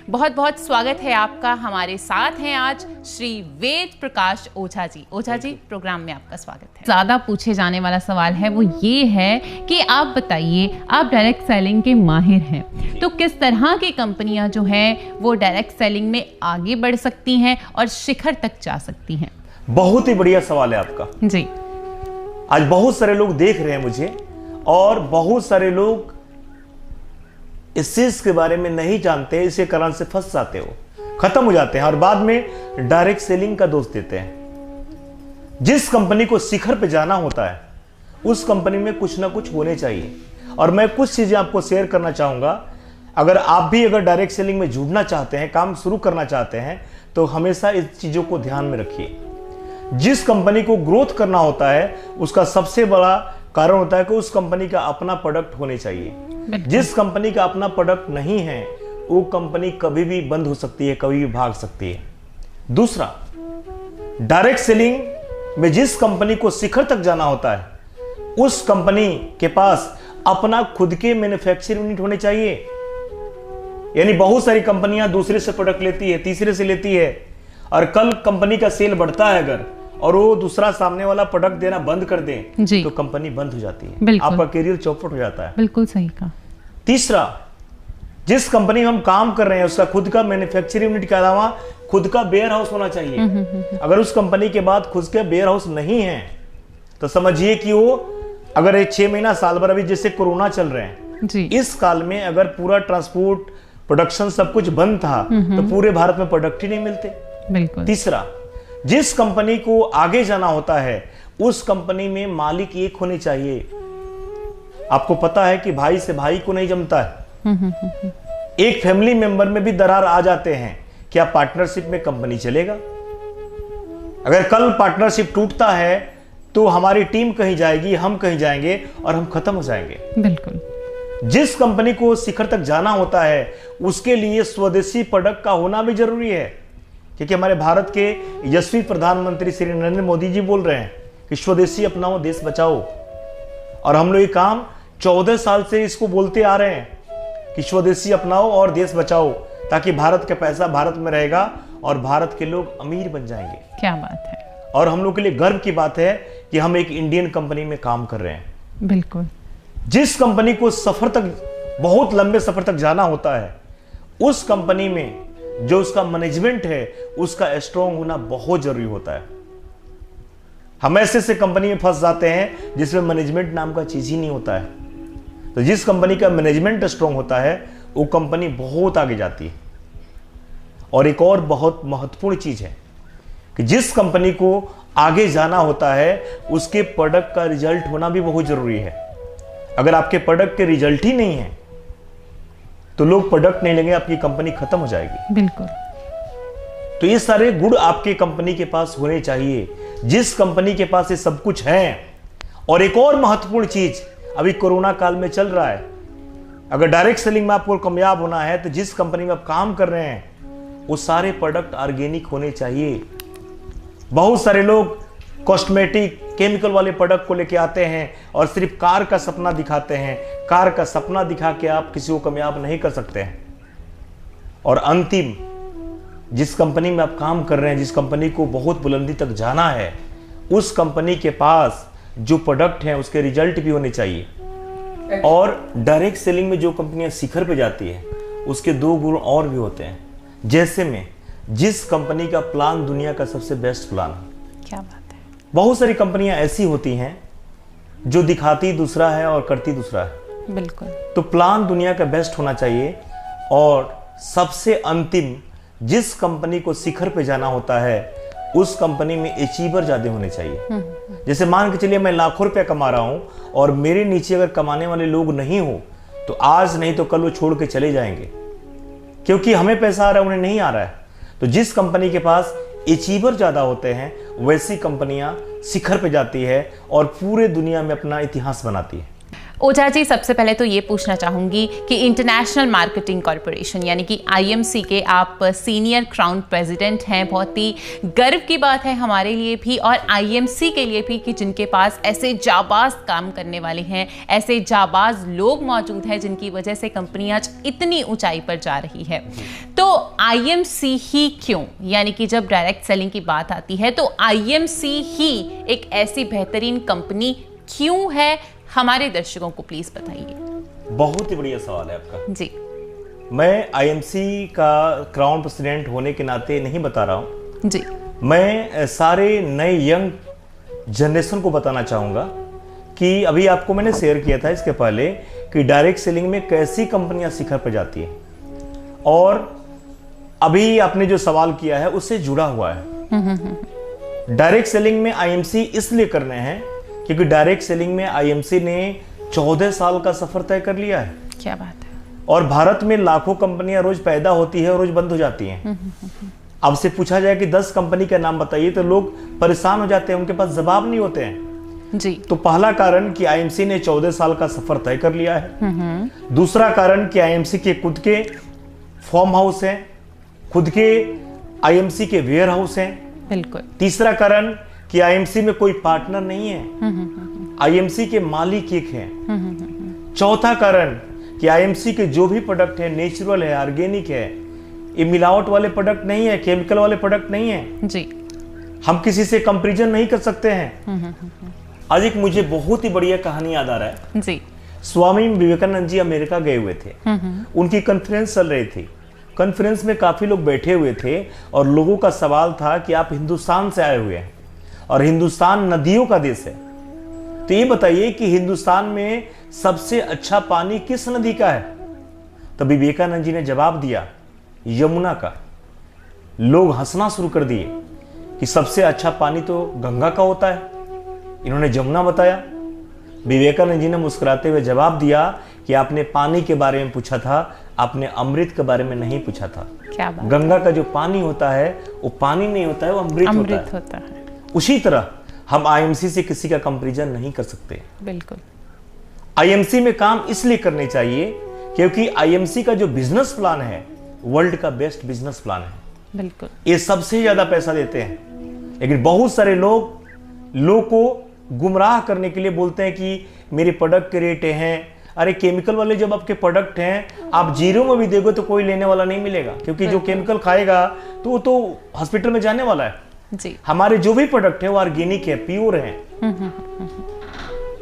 बहुत बहुत स्वागत है आपका। हमारे साथ हैं आज श्री वेद प्रकाश ओझा जी। ओझा जी, प्रोग्राम में आपका स्वागत है। ज़्यादा पूछे जाने वाला सवाल है वो ये है कि आप बताइए, आप डायरेक्ट सेलिंग के माहिर हैं, तो किस तरह की कंपनियां जो हैं वो डायरेक्ट सेलिंग में आगे बढ़ सकती हैं और शिखर तक जा सकती हैं? बहुत ही बढ़िया सवाल है आपका जी। आज बहुत सारे लोग देख रहे हैं मुझे, और बहुत सारे लोग इस चीज के बारे में नहीं जानते, इसी कारण से फंस जाते हो, खत्म हो जाते हैं और बाद में डायरेक्ट सेलिंग का दोष देते हैं। जिस कंपनी को शिखर पे जाना होता है उस कंपनी में कुछ ना कुछ होने चाहिए, और मैं कुछ चीजें आपको शेयर करना चाहूंगा। अगर आप भी डायरेक्ट सेलिंग में जुड़ना चाहते हैं, काम शुरू करना चाहते हैं, तो हमेशा इस चीजों को ध्यान में रखिए। जिस कंपनी को ग्रोथ करना होता है उसका सबसे बड़ा कारण होता है कि उस कंपनी का अपना प्रोडक्ट होने चाहिए। जिस कंपनी का अपना प्रोडक्ट नहीं है वो कंपनी कभी भी बंद हो सकती है, कभी भी भाग सकती है। दूसरा, डायरेक्ट सेलिंग में जिस कंपनी को शिखर तक जाना होता है उस कंपनी के पास अपना खुद के मैन्युफैक्चरिंग यूनिट होने चाहिए। यानी बहुत सारी कंपनियां दूसरे से प्रोडक्ट लेती है, तीसरे से लेती है, और कल कंपनी का सेल बढ़ता है अगर और वो दूसरा सामने वाला प्रोडक्ट देना बंद कर दे तो कंपनी बंद हो जाती है, आपका करियर चौपट हो जाता है। बिल्कुल सही कहा। तीसरा, जिस कंपनी में हम काम कर रहे हैं उसका खुद का मैन्युफैक्चरिंग यूनिट के अलावा खुद का वेयर हाउस होना चाहिए। अगर उस कंपनी के बाद खुद का वेयर हाउस नहीं है तो समझिए कि वो अगर ये 6 महीना साल भर, अभी जैसे कोरोना चल रहे हैं जी, इस काल में अगर पूरा ट्रांसपोर्ट प्रोडक्शन सब कुछ बंद था तो पूरे भारत में प्रोडक्ट ही नहीं मिलते। बिल्कुल। तीसरा, जिस कंपनी को आगे जाना होता है उस कंपनी में मालिक एक होने चाहिए। आपको पता है कि भाई से भाई को नहीं जमता है, एक फैमिली मेंबर में भी दरार आ जाते हैं। क्या पार्टनरशिप में कंपनी चलेगा? अगर कल पार्टनरशिप टूटता है तो हमारी टीम कहीं जाएगी, हम कहीं जाएंगे और हम खत्म हो जाएंगे। बिल्कुल। जिस कंपनी को शिखर तक जाना होता है उसके लिए स्वदेशी प्रोडक्ट का होना भी जरूरी है, क्योंकि हमारे भारत के यशस्वी प्रधानमंत्री श्री नरेंद्र मोदी जी बोल रहे हैं कि स्वदेशी अपनाओ देश बचाओ, और हम लोग ये काम 14 साल से इसको बोलते आ रहे हैं कि स्वदेशी अपनाओ और देश बचाओ, ताकि भारत का पैसा भारत में रहेगा और भारत के लोग अमीर बन जाएंगे। क्या बात है। और हम लोग के लिए गर्व की बात है कि हम एक इंडियन कंपनी में काम कर रहे हैं। बिल्कुल। जिस कंपनी को सफर तक, बहुत लंबे सफर तक जाना होता है उस कंपनी में जो उसका मैनेजमेंट है उसका स्ट्रॉन्ग होना बहुत जरूरी होता है। हम ऐसे कंपनी में फंस जाते हैं जिसमें मैनेजमेंट नाम का चीज ही नहीं होता है। तो जिस कंपनी का मैनेजमेंट स्ट्रॉन्ग होता है वो कंपनी बहुत आगे जाती है। और एक और बहुत महत्वपूर्ण चीज है कि जिस कंपनी को आगे जाना होता है उसके प्रोडक्ट का रिजल्ट होना भी बहुत जरूरी है। अगर आपके प्रोडक्ट के रिजल्ट ही नहीं है तो लोग प्रोडक्ट नहीं लेंगे, आपकी कंपनी खत्म हो जाएगी। बिल्कुल। तो ये सारे गुण आपके कंपनी के पास होने चाहिए। जिस कंपनी के पास ये सब कुछ है, और एक और महत्वपूर्ण चीज अभी कोरोना काल में चल रहा है, अगर डायरेक्ट सेलिंग में आपको कामयाब होना है तो जिस कंपनी में आप काम कर रहे हैं वो सारे प्रोडक्ट ऑर्गेनिक होने चाहिए। बहुत सारे लोग कॉस्मेटिक केमिकल वाले प्रोडक्ट को लेके आते हैं और सिर्फ कार का सपना दिखाते हैं। कार का सपना दिखा के आप किसी को कामयाब नहीं कर सकते हैं। और अंतिम, जिस कंपनी में आप काम कर रहे हैं, जिस कंपनी को बहुत बुलंदी तक जाना है, उस कंपनी के पास जो प्रोडक्ट है उसके रिजल्ट भी होने चाहिए। और डायरेक्ट सेलिंग में जो कंपनियां शिखर पे जाती है उसके 2 गुण और भी होते हैं। जैसे में जिस कंपनी का प्लान दुनिया का सबसे बेस्ट प्लान है। क्या बात है। बहुत सारी कंपनियां ऐसी होती हैं जो दिखाती दूसरा है और करती दूसरा है। बिल्कुल। तो प्लान दुनिया का बेस्ट होना चाहिए। और सबसे अंतिम, जिस कंपनी को शिखर पे जाना होता है उस कंपनी में अचीवर ज्यादा होने चाहिए। जैसे मान के चलिए मैं लाखों रुपया कमा रहा हूं और मेरे नीचे अगर कमाने वाले लोग नहीं हो तो आज नहीं तो कल वो छोड़ के चले जाएंगे, क्योंकि हमें पैसा आ रहा है उन्हें नहीं आ रहा है। तो जिस कंपनी के पास अचीवर ज्यादा होते हैं वैसी कंपनियां शिखर पे जाती है और पूरे दुनिया में अपना इतिहास बनाती है। ओझा जी, सबसे पहले तो ये पूछना चाहूंगी कि इंटरनेशनल मार्केटिंग कॉरपोरेशन यानी कि आईएमसी के आप सीनियर क्राउन प्रेसिडेंट हैं। बहुत ही गर्व की बात है हमारे लिए भी और आईएमसी के लिए भी कि जिनके पास ऐसे जाबाज काम करने वाले हैं, ऐसे जाबाज लोग मौजूद हैं जिनकी वजह से कंपनी आज इतनी ऊंचाई पर जा रही है। तो आईएमसी ही क्यों, यानी कि जब डायरेक्ट सेलिंग की बात आती है तो आईएमसी ही एक ऐसी बेहतरीन कंपनी क्यों है, हमारे दर्शकों को प्लीज बताइए। बहुत ही बढ़िया सवाल है आपका जी। मैं आईएमसी का क्राउन प्रेसिडेंट होने के नाते नहीं बता रहा हूं जी। मैं सारे नए यंग जनरेशन को बताना चाहूंगा कि अभी आपको मैंने शेयर किया था इसके पहले कि डायरेक्ट सेलिंग में कैसी कंपनियां शिखर पर जाती हैं, और अभी आपने जो सवाल किया है उससे जुड़ा हुआ है। डायरेक्ट सेलिंग में आईएमसी इसलिए करने हैं क्योंकि डायरेक्ट सेलिंग में आईएमसी ने 14 साल का सफर तय कर लिया है। क्या बात है। और भारत में लाखों कंपनियां रोज पैदा होती है और रोज बंद हो जाती हैं। अब से पूछा जाए कि 10 कंपनी का नाम बताइए तो लोग परेशान हो जाते हैं, उनके पास जवाब नहीं होते हैं जी। तो पहला कारण कि आईएमसी ने 14 साल का सफर तय कर लिया है। दूसरा कारण कि आईएमसी के खुद के फॉर्म हाउस हैं, खुद के आईएमसी के वेयर हाउस हैं। बिल्कुल। तीसरा कारण कि आईएमसी में कोई पार्टनर नहीं है, आईएमसी के मालिक एक हैं। चौथा कारण कि आईएमसी के जो भी प्रोडक्ट है नेचुरल है, ऑर्गेनिक है, ये मिलावट वाले प्रोडक्ट नहीं है, केमिकल वाले प्रोडक्ट नहीं है जी। हम किसी से कंपैरिजन नहीं कर सकते हैं। आज एक मुझे बहुत ही बढ़िया कहानी याद आ रहा है जी। स्वामी विवेकानंद जी अमेरिका गए हुए थे, उनकी कॉन्फ्रेंस चल रही थी। कॉन्फ्रेंस में काफी लोग बैठे हुए थे और लोगों का सवाल था कि आप हिंदुस्तान से आए हुए हैं और हिंदुस्तान नदियों का देश है, तो ये बताइए कि हिंदुस्तान में सबसे अच्छा पानी किस नदी का है? तो विवेकानंद जी ने जवाब दिया यमुना का। लोग हंसना शुरू कर दिए कि सबसे अच्छा पानी तो गंगा का होता है, इन्होंने जमुना बताया। विवेकानंद जी ने मुस्कुराते हुए जवाब दिया कि आपने पानी के बारे में पूछा था, आपने अमृत के बारे में नहीं पूछा था। क्या बात। गंगा का जो पानी होता है वो पानी नहीं होता है, वो अमृत होता है। उसी तरह हम आईएमसी से किसी का कंपैरिजन नहीं कर सकते। बिल्कुल। आईएमसी में काम इसलिए करने चाहिए क्योंकि आईएमसी का जो बिजनेस प्लान है वर्ल्ड का बेस्ट बिजनेस प्लान है। बिल्कुल। ये सबसे ज्यादा पैसा देते हैं, लेकिन बहुत सारे लोग को गुमराह करने के लिए बोलते हैं कि मेरे प्रोडक्ट के रेट हैं। अरे केमिकल वाले जब आपके प्रोडक्ट हैं आप जीरो में भी दोगे तो कोई लेने वाला नहीं मिलेगा, क्योंकि जो केमिकल खाएगा तो वो तो हॉस्पिटल में जाने वाला है जी। हमारे जो भी प्रोडक्ट है वो ऑर्गेनिक है, प्योर है।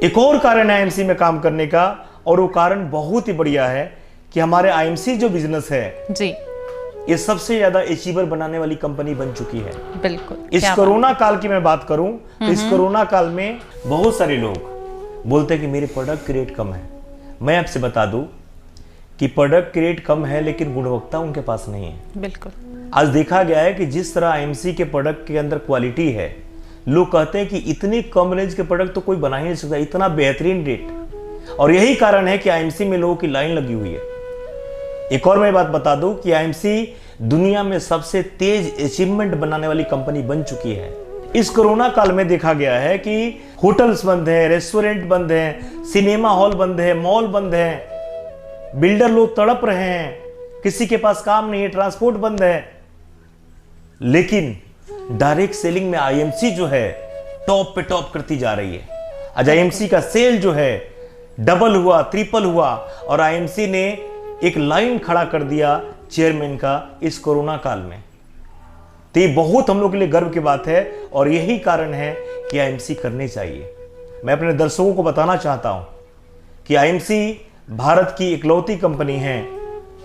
एक और कारण है आईएमसी में काम करने का, और वो कारण बहुत ही बढ़िया है कि हमारे आईएमसी जो बिजनेस है जी, ये सबसे ज्यादा अचीवर बनाने वाली कंपनी बन चुकी है। बिल्कुल। इस कोरोना काल की मैं बात करूं तो इस कोरोना काल में बहुत सारे लोग बोलते हैं कि मेरे प्रोडक्ट की रेट कम है। मैं आपसे बता दूं कि प्रोडक्ट की रेट कम है लेकिन गुणवत्ता उनके पास नहीं है। बिल्कुल। आज देखा गया है कि जिस तरह आईएमसी के प्रोडक्ट के अंदर क्वालिटी है, लोग कहते हैं कि इतनी कम रेंज के प्रोडक्ट तो कोई बना ही नहीं सकता, इतना बेहतरीन रेट। और यही कारण है कि आईएमसी में लोगों की लाइन लगी हुई है। एक और मैं बात बता दूं कि आईएमसी दुनिया में सबसे तेज अचीवमेंट बनाने वाली कंपनी बन चुकी है। इस कोरोना काल में देखा गया है कि होटल्स बंद हैं, रेस्टोरेंट बंद हैं, सिनेमा हॉल बंद है, मॉल बंद है, बिल्डर लोग तड़प रहे हैं, किसी के पास काम नहीं है, ट्रांसपोर्ट बंद है, लेकिन डायरेक्ट सेलिंग में आईएमसी जो है टॉप पे टॉप करती जा रही है। आज आईएमसी का सेल जो है डबल हुआ, ट्रिपल हुआ, और आईएमसी ने एक लाइन खड़ा कर दिया चेयरमैन का इस कोरोना काल में। तो ये बहुत हम लोग के लिए गर्व की बात है और यही कारण है कि आईएमसी करने चाहिए। मैं अपने दर्शकों को बताना चाहता हूं कि आईएमसी भारत की इकलौती कंपनी है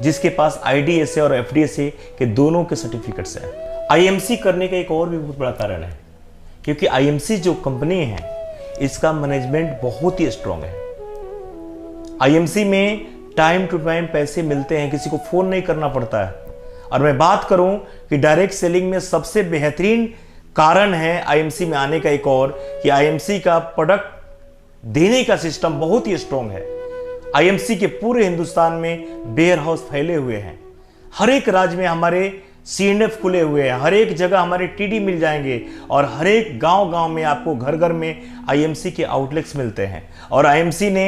जिसके पास आईडीएसए और एफडीएसए के दोनों के सर्टिफिकेट्स हैं। आईएमसी करने का एक और भी बहुत बड़ा कारण है क्योंकि आईएमसी जो कंपनी है इसका मैनेजमेंट बहुत ही स्ट्रांग है। आईएमसी में टाइम टू टाइम पैसे मिलते हैं, किसी को फोन नहीं करना पड़ता है। और मैं बात करूं कि डायरेक्ट सेलिंग में सबसे बेहतरीन कारण है आईएमसी में आने का एक और कि आईएमसी का प्रोडक्ट देने का सिस्टम बहुत ही स्ट्रांग है। आईएमसी के पूरे हिंदुस्तान में वेयर हाउस फैले हुए हैं, हर एक राज्य में हमारे सीएनएफ खुले हुए हैं, हर एक जगह हमारे टीडी मिल जाएंगे और हर एक गांव-गांव में आपको घर घर में आईएमसी के आउटलेट्स मिलते हैं। और आईएमसी ने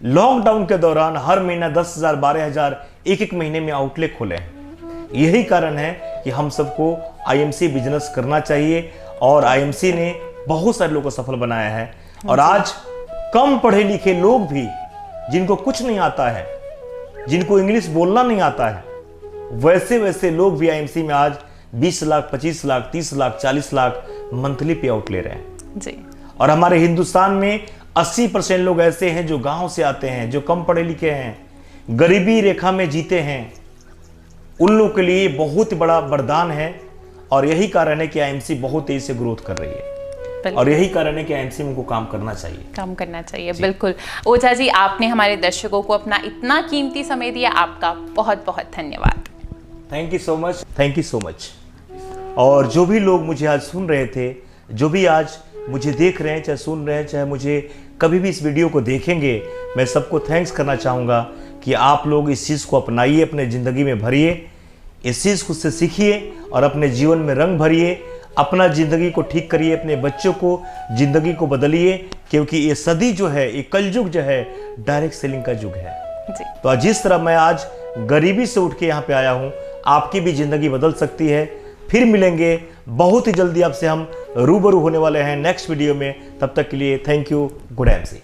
लॉकडाउन के दौरान हर महीना 10,000 12,000 एक महीने में आउटलेट खोले हैं। यही कारण है कि हम सबको आईएमसी बिजनेस करना चाहिए और आईएमसी ने बहुत सारे लोगों को सफल बनाया है। और आज कम पढ़े लिखे लोग भी, जिनको कुछ नहीं आता है, जिनको इंग्लिश बोलना नहीं आता है, वैसे वैसे लोग भी आईएमसी में आज 20 लाख 25 लाख 30 लाख 40 लाख मंथली पे आउट ले रहे हैं जी। और हमारे हिंदुस्तान में 80% लोग ऐसे हैं जो गांव से आते हैं, जो कम पढ़े लिखे हैं, गरीबी रेखा में जीते हैं। उन लोगों के लिए बहुत बड़ा वरदान है और यही कारण है कि आईएमसी बहुत तेजी से ग्रोथ कर रही है और यही कारण है कि आईएमसी में उनको काम करना चाहिए। बिल्कुल। ओझा जी, आपने हमारे दर्शकों को अपना इतना कीमती समय दिया, आपका बहुत बहुत धन्यवाद। Thank you so much. और जो भी लोग मुझे आज सुन रहे थे, जो भी आज मुझे देख रहे हैं, चाहे सुन रहे हैं, चाहे मुझे कभी भी इस वीडियो को देखेंगे, मैं सबको थैंक्स करना चाहूँगा कि आप लोग इस चीज़ को अपनाइए, अपने ज़िंदगी में भरिए, इस चीज़ को से सीखिए और अपने जीवन में रंग भरिए, अपना ज़िंदगी को ठीक करिए, अपने बच्चों को ज़िंदगी को बदलिए, क्योंकि ये सदी जो है, ये कलयुग जो है, डायरेक्ट सेलिंग का युग है जी। तो जिस तरह मैं आज गरीबी से उठ के यहाँ पे आया हूँ, आपकी भी ज़िंदगी बदल सकती है। फिर मिलेंगे बहुत ही जल्दी, आपसे हम रूबरू होने वाले हैं नेक्स्ट वीडियो में। तब तक के लिए थैंक यू। Good MC.